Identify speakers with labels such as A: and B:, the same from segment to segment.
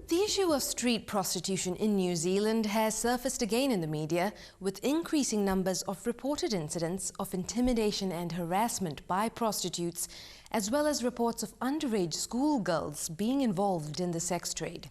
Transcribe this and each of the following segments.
A: The issue of street prostitution in New Zealand has surfaced again in the media, with increasing numbers of reported incidents of intimidation and harassment by prostitutes, as well as reports of underage schoolgirls being involved in the sex trade.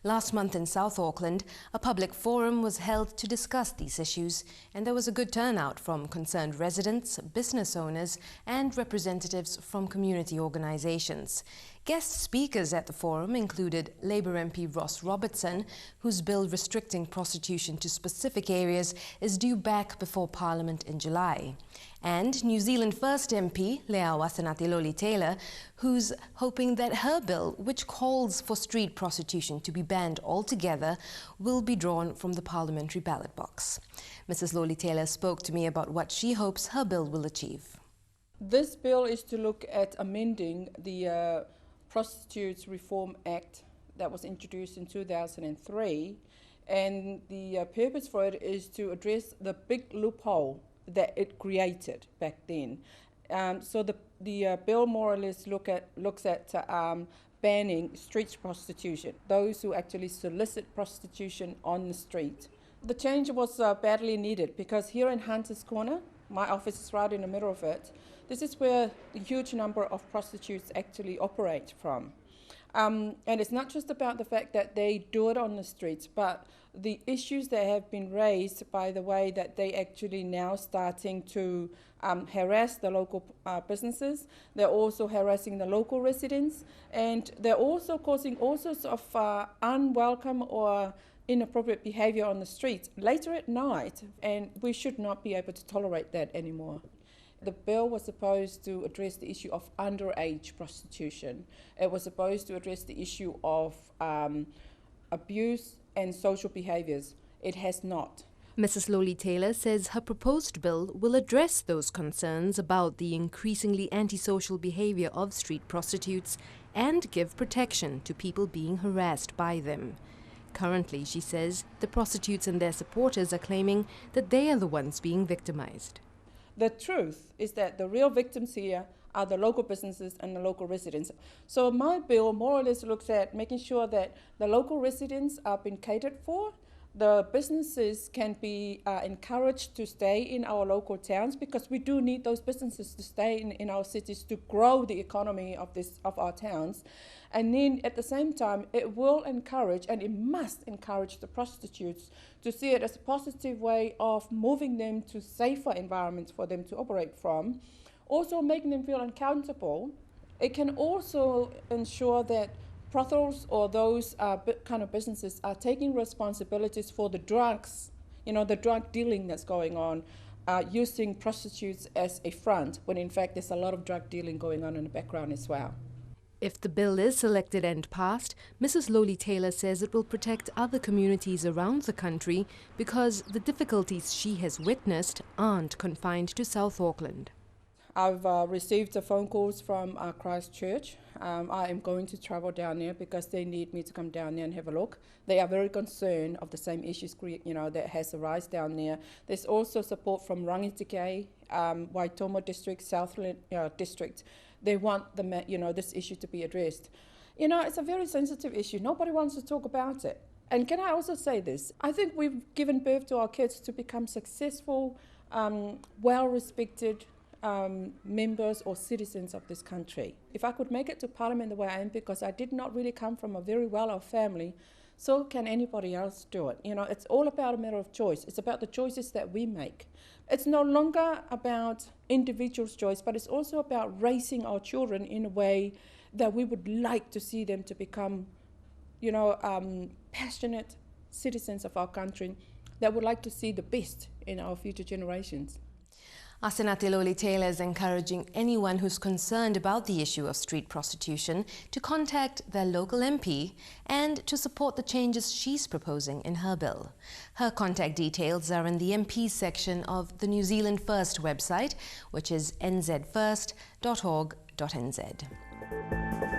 A: Last month in South Auckland, a public forum was held to discuss these issues, and there was a good turnout from concerned residents, business owners, and representatives from community organisations. Guest speakers at the forum included Labour MP Ross Robertson, whose bill restricting prostitution to specific areas is due back before Parliament in July, and New Zealand First MP Asenati Lole-Taylor, who's hoping that her bill, which calls for street prostitution to be banned altogether, will be drawn from the parliamentary ballot box. Mrs. Lole-Taylor spoke to me about what she hopes her bill will achieve.
B: This bill is to look at amending the Prostitutes Reform Act that was introduced in 2003, and the purpose for it is to address the big loophole that it created back then. So the bill more or less looks at banning street prostitution, those who actually solicit prostitution on the street. The change was badly needed because here in Hunters Corner, my office is right in the middle of it. This is where the huge number of prostitutes actually operate from. And it's not just about the fact that they do it on the streets, but the issues that have been raised by the way that they actually now starting to harass the local businesses. They're also harassing the local residents, and they're also causing all sorts of unwelcome or inappropriate behaviour on the streets later at night, and we should not be able to tolerate that anymore. The bill was supposed to address the issue of underage prostitution. It was supposed to address the issue of abuse and social behaviours. It has not.
A: Mrs. Lole-Taylor says her proposed bill will address those concerns about the increasingly antisocial behaviour of street prostitutes and give protection to people being harassed by them. Currently, she says, the prostitutes and their supporters are claiming that they are the ones being victimised.
B: The truth is that the real victims here are the local businesses and the local residents. So my bill more or less looks at making sure that the local residents are being catered for, the businesses can be encouraged to stay in our local towns, because we do need those businesses to stay in our cities to grow the economy of our towns. And then at the same time, it will encourage, and it must encourage, the prostitutes to see it as a positive way of moving them to safer environments for them to operate from, also making them feel accountable. It can also ensure that brothels or those kind of businesses are taking responsibilities for the drugs, the drug dealing that's going on, using prostitutes as a front, when in fact there's a lot of drug dealing going on in the background as well.
A: If the bill is selected and passed, Mrs. Lole-Taylor says it will protect other communities around the country because the difficulties she has witnessed aren't confined to South Auckland.
B: I've received phone calls from Christchurch. I am going to travel down there because they need me to come down there and have a look. They are very concerned of the same issues that has arisen down there. There's also support from Rangitike, Waitomo District, Southland District. They want this issue to be addressed. It's a very sensitive issue. Nobody wants to talk about it. And can I also say this? I think we've given birth to our kids to become successful, well-respected members or citizens of this country. If I could make it to Parliament the way I am, because I did not really come from a very well-off family, so can anybody else do it. It's all about a matter of choice. It's about the choices that we make. It's no longer about individuals' choice, but it's also about raising our children in a way that we would like to see them to become, passionate citizens of our country that would like to see the best in our future generations.
A: Asenati Lole-Taylor is encouraging anyone who's concerned about the issue of street prostitution to contact their local MP and to support the changes she's proposing in her bill. Her contact details are in the MP section of the New Zealand First website, which is nzfirst.org.nz.